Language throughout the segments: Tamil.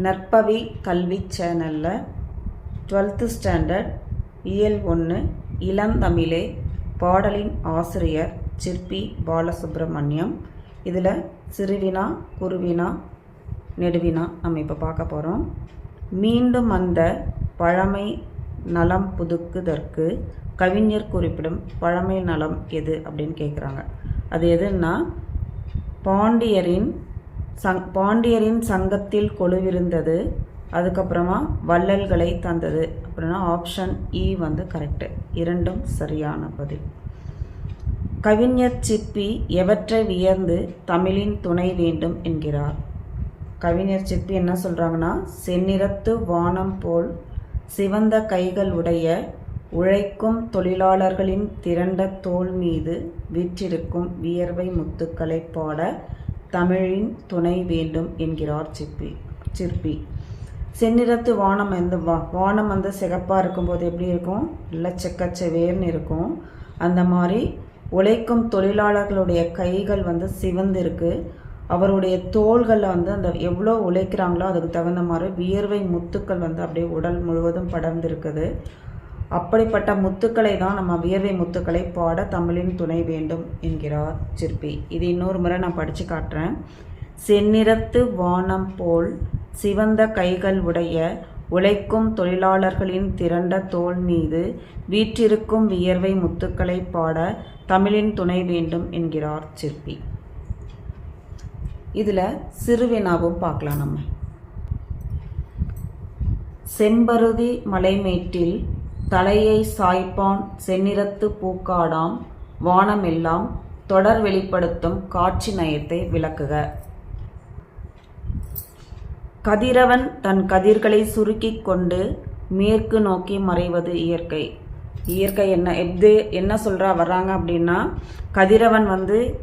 நற்பவி கல்வி சேனலில் 12th ஸ்டாண்டர்ட் இயல் 1 இளந்தமிழே பாடலின் ஆசிரியர் சிற்பி பாலசுப்ரமணியம். இதில் சிறுவினா, குருவினா, நெடுவினா நம்ம இப்போ பார்க்க போகிறோம். மீண்டும் அந்த பழமை நலம் புதுக்குதற்கு கவிஞர் குறிப்பிடும் பழமை நலம் எது அப்படின்னு கேட்குறாங்க. அது எதுன்னா பாண்டியரின் சங்கத்தில் கொலுவிருந்தது, அதுக்கப்புறமா வள்ளல்களை தந்தது. அப்படின்னா ஆப்ஷன் இ கரெக்டு. இரண்டும் சரியான பதில். கவிஞர் சிற்பி எவற்றை வியந்து தமிழின் துணை வேண்டும் என்கிறார்? கவிஞர் சிற்பி என்ன சொல்கிறாங்கன்னா, செந்நிறத்து வானம் போல் சிவந்த கைகள் உடைய உழைக்கும் தொழிலாளர்களின் திரண்ட தோள் மீது வீற்றிருக்கும் வியர்வை முத்துக்களை பாட தமிழின் துணை வேண்டும் என்கிறார் சிற்பி. செந்நிறத்து வானம் வானம் சிகப்பாக இருக்கும்போது எப்படி இருக்கும்? நல்லா செக்கச்செவேர்னு இருக்கும். அந்த மாதிரி உழைக்கும் தொழிலாளர்களுடைய கைகள் சிவந்து இருக்கு. அவருடைய தோள்களில் அந்த எவ்வளோ உழைக்கிறாங்களோ அதுக்கு தகுந்த மாதிரி வியர்வை முத்துக்கள் அப்படியே உடல் முழுவதும் படர்ந்து இருக்குது. அப்படிப்பட்ட முத்துக்களை தான் நம்ம வியர்வை முத்துக்களை பாட தமிழின் துணை வேண்டும் என்கிறார் சிற்பி. இது இன்னொரு முறை நான் படித்து காட்டுறேன். செந்நிறத்து வானம் போல் சிவந்த கைகள் உடைய உழைக்கும் தொழிலாளர்களின் திரண்ட தோள் மீது வீற்றிருக்கும் வியர்வை முத்துக்களை பாட தமிழின் துணை வேண்டும் என்கிறார் சிற்பி. இதில் சிறுவினாவும் பார்க்கலாம் நம்ம. செம்பருதி மலைமேட்டில் தலையை சாய்ப்பான் செந்நிறத்து பூக்காடாம் வானமெல்லாம் தொடர் வெளிப்படுத்தும் காட்சி நயத்தை விளக்குக. கதிரவன் தன் கதிர்களை சுருக்கிக் கொண்டு மேற்கு நோக்கி மறைவது இயற்கை. இயற்கை என்ன சொல்கிறா வர்றாங்க அப்படின்னா, கதிரவன்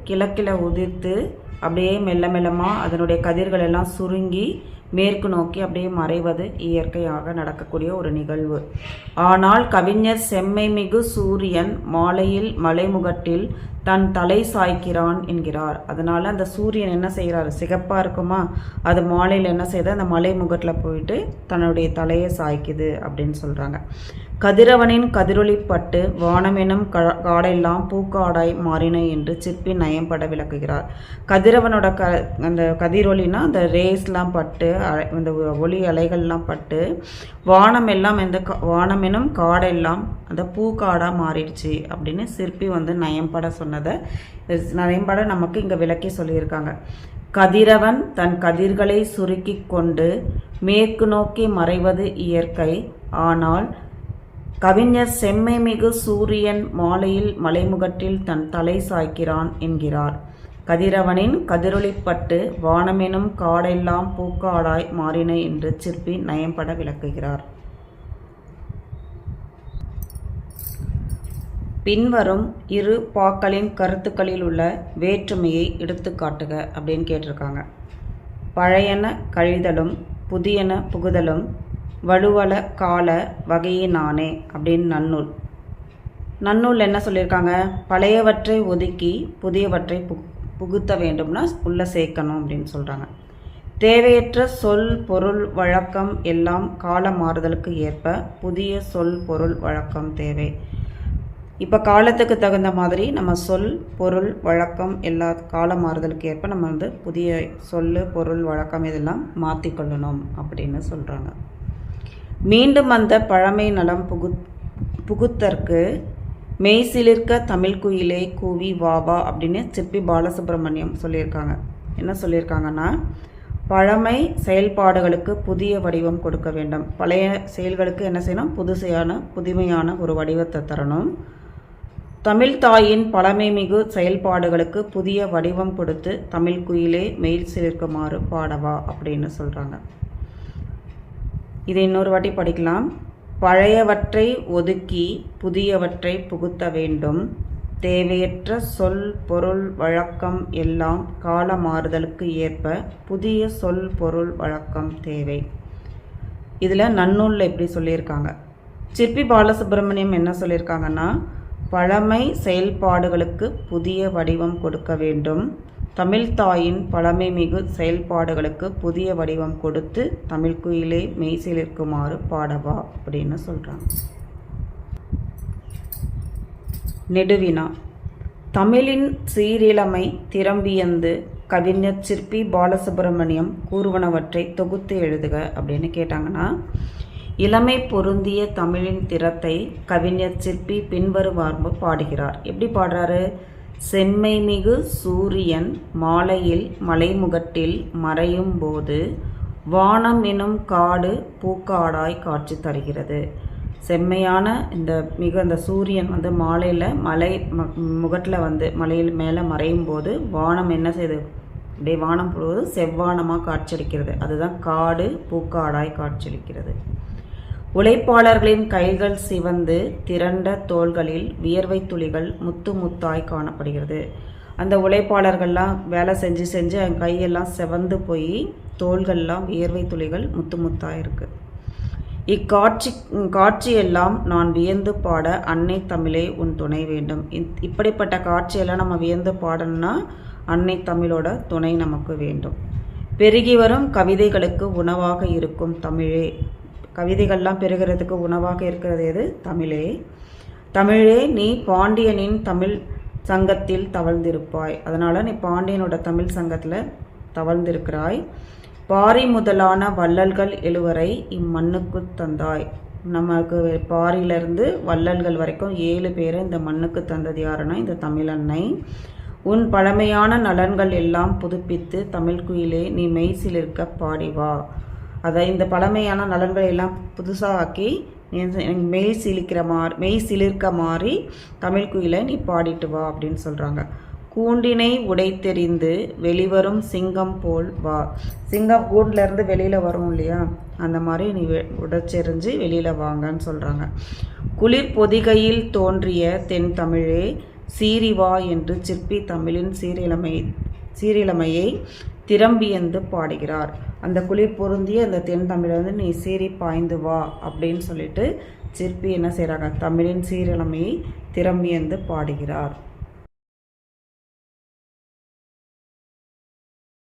கிழக்கில் உதிர்த்து அப்படியே மெல்ல மெல்லமாக அதனுடைய கதிர்கள் எல்லாம் சுருங்கி மேற்கு நோக்கி அப்படியே மறைவது இயற்கையாக நடக்கக்கூடிய ஒரு நிகழ்வு. ஆனால் கவிஞர் செம்மை மிகு சூரியன் மாலையில் மலைமுகட்டில் தன் தலை சாய்க்கிறான் என்கிறார். அதனால அந்த சூரியன் என்ன செய்கிறார்? சிகப்பாக இருக்குமா, அது மாலையில் என்ன செய்யுது? அந்த மலைமுகட்டில் போயிட்டு தன்னுடைய தலையை சாய்க்குது அப்படின்னு சொல்கிறாங்க. கதிரவனின் கதிரொளிப்பட்டு வானமெனும் காடெல்லாம் பூக்காடாய் மாறின என்று சிற்பி நயம்பட விளக்குகிறார். கதிரவனோட அந்த கதிரொலினா அந்த ரேஸ்லாம் பட்டு அந்த ஒளி அலைகள்லாம் பட்டு வானமெனும் காடெல்லாம் அந்த பூக்காடாக மாறிடுச்சு அப்படின்னு சிற்பி நயம்பட சொன்னதை நயம்பட நமக்கு இங்கே விளக்கி சொல்லியிருக்காங்க. கதிரவன் தன் கதிர்களை சுருக்கி கொண்டு மேற்கு நோக்கி மறைவது இயற்கை. ஆனால் கவிஞர் செம்மை மிகு சூரியன் மாலையில் மலைமுகட்டில் தன் தலை சாய்க்கிறான் என்கிறார். கதிரவனின் கதிரொளிப்பட்டு வானமெனும் காடெல்லாம் பூக்காடாய் மாறின என்று சிற்பி நயம்பட விளக்குகிறார். பின்வரும் இரு பாக்களின் கருத்துக்களில் உள்ள வேற்றுமையை எடுத்து காட்டுக அப்படின்னு கேட்டிருக்காங்க. பழையன கழிதலும் புதியன புகுதலும் வலுவல கால வகையினானே அப்படின்னு நன்னூல் என்ன சொல்லியிருக்காங்க? பழையவற்றை ஒதுக்கி புதியவற்றை புகுத்த வேண்டும்னா உள்ள சேர்க்கணும் அப்படின்னு சொல்கிறாங்க. தேவையற்ற சொல் பொருள் வழக்கம் எல்லாம் கால மாறுதலுக்கு ஏற்ப புதிய சொல் பொருள் வழக்கம் தேவை. இப்போ காலத்துக்கு தகுந்த மாதிரி நம்ம சொல் பொருள் வழக்கம் எல்லா கால மாறுதலுக்கு ஏற்ப நம்ம புதிய சொல் பொருள் வழக்கம் இதெல்லாம் மாற்றிக்கொள்ளணும் அப்படின்னு சொல்கிறாங்க. மீண்டும் அந்த பழமை நலம் புகுத்தற்கு மெய்சிலிர்க்க தமிழ் குயிலே கூவி வாவா அப்படின்னு சிற்பி பாலசுப்ரமணியம் சொல்லியிருக்காங்க. என்ன சொல்லியிருக்காங்கன்னா, பழமை செயல்பாடுகளுக்கு புதிய வடிவம் கொடுக்க வேண்டும். பழைய செயல்களுக்கு என்ன செய்யணும்? புதுமையான ஒரு வடிவத்தை தரணும். தமிழ் தாயின் பழமை மிகு செயல்பாடுகளுக்கு புதிய வடிவம் கொடுத்து தமிழ் குயிலே மெயில் சிலிர்க்குமாறு பாடவா அப்படின்னு சொல்கிறாங்க. இதை இன்னொரு வாட்டி படிக்கலாம். பழையவற்றை ஒதுக்கி புதியவற்றை புகுத்த வேண்டும். தேவையற்ற சொல் பொருள் வழக்கம் எல்லாம் கால மாறுதலுக்கு ஏற்ப புதிய சொல் பொருள் வழக்கம் தேவை. இதில் நன்னூலில் எப்படி சொல்லியிருக்காங்க? சிற்பி பாலசுப்ரமணியம் என்ன சொல்லியிருக்காங்கன்னா, பழமை செயல்பாடுகளுக்கு புதிய வடிவம் கொடுக்க வேண்டும். தமிழ்த்தாயின் பழமைமிகு செயல்பாடுகளுக்கு புதிய வடிவம் கொடுத்து தமிழ்க்குயிலே மெய்சிலிர்க்குமாறு பாடவா அப்படின்னு சொல்கிறாங்க. நெடுவினா. தமிழின் சீரிழமை திறம்பியந்து கவிஞர் சிற்பி பாலசுப்ரமணியம் கூறுவனவற்றை தொகுத்து எழுதுக அப்படின்னு கேட்டாங்கன்னா, இளமை பொருந்திய தமிழின் திறத்தை கவிஞர் சிற்பி பின்வருமாறு பாடுகிறார். எப்படி பாடுறாரு? செம்மைமிகு சூரியன் மாலையில் மலைமுகட்டில் மறையும் போது வானம் எனும் காடு பூக்காடாய் காட்சி தருகிறது. செம்மையான அந்த சூரியன் மாலையில் மலை முகட்டில் மலையில் மேலே மறையும் போது வானம் என்ன செய்யுது? அப்படியே வானம் போது செவ்வானமாக காட்சியளிக்கிறது. அதுதான் காடு பூக்காடாய் காட்சியளிக்கிறது. உழைப்பாளர்களின் கைகள் சிவந்து திரண்ட தோள்களில் வியர்வை துளிகள் முத்து முத்தாய் காணப்படுகிறது. அந்த உழைப்பாளர்கள்லாம் வேலை செஞ்சு கையெல்லாம் செவந்து தோள்கள்லாம் வியர்வை துளிகள் முத்து முத்தாய் இருக்கு. காட்சியெல்லாம் நான் வியந்து பாட அன்னை தமிழே உன் துணை வேண்டும். இப்படிப்பட்ட காட்சியெல்லாம் நம்ம வியந்து பாடணும்னா அன்னை தமிழோட துணை நமக்கு வேண்டும். பெருகி வரும் கவிதைகளுக்கு உணவாக இருக்கும் தமிழே. கவிதைகள்லாம் பெறுகிறதுக்கு உணவாக இருக்கிறது எது? தமிழே. தமிழே, நீ பாண்டியனின் தமிழ் சங்கத்தில் தவழ்ந்திருப்பாய். அதனால் நீ பாண்டியனோட தமிழ் சங்கத்தில் தவழ்ந்திருக்கிறாய். பாரி முதலான வள்ளல்கள் எழுவரை இம்மண்ணுக்கு தந்தாய். நமக்கு பாரியிலிருந்து வள்ளல்கள் வரைக்கும் 7 பேரை இந்த மண்ணுக்கு தந்தது யாருன்னா இந்த தமிழன்னை. உன் பழமையான நலன்கள் எல்லாம் புதுப்பித்து தமிழ்க்குயிலே நீ மெய்சிலிர்க்க பாடிவா. அதை இந்த பழமையான நலன்களை எல்லாம் புதுசாக ஆக்கி மெய் சிலிர்க்க மாதிரி தமிழ்க்குயிலை நீ பாடிட்டு வா அப்படின்னு சொல்கிறாங்க. கூண்டினை உடைத்தெறிந்து வெளிவரும் சிங்கம் போல் வா. சிங்கம் கூண்டிலேருந்து வெளியில் வரும் இல்லையா, அந்த மாதிரி நீ உடைச்செறிஞ்சு வெளியில் வாங்கன்னு சொல்கிறாங்க. குளிர் பொதிகையில் தோன்றிய தென் தமிழே சீறி வா என்று சிற்பி தமிழின் சீரிழமையை திறம்பியந்து பாடுகிறார். அந்த குளிர் பொருந்திய அந்த தென் தமிழை நீ சீறி பாய்ந்து வா அப்படின்னு சொல்லிட்டு சிற்பி என்ன செய்கிறாங்க? தமிழின் சீரிழமையை திறம்பியந்து பாடுகிறார்.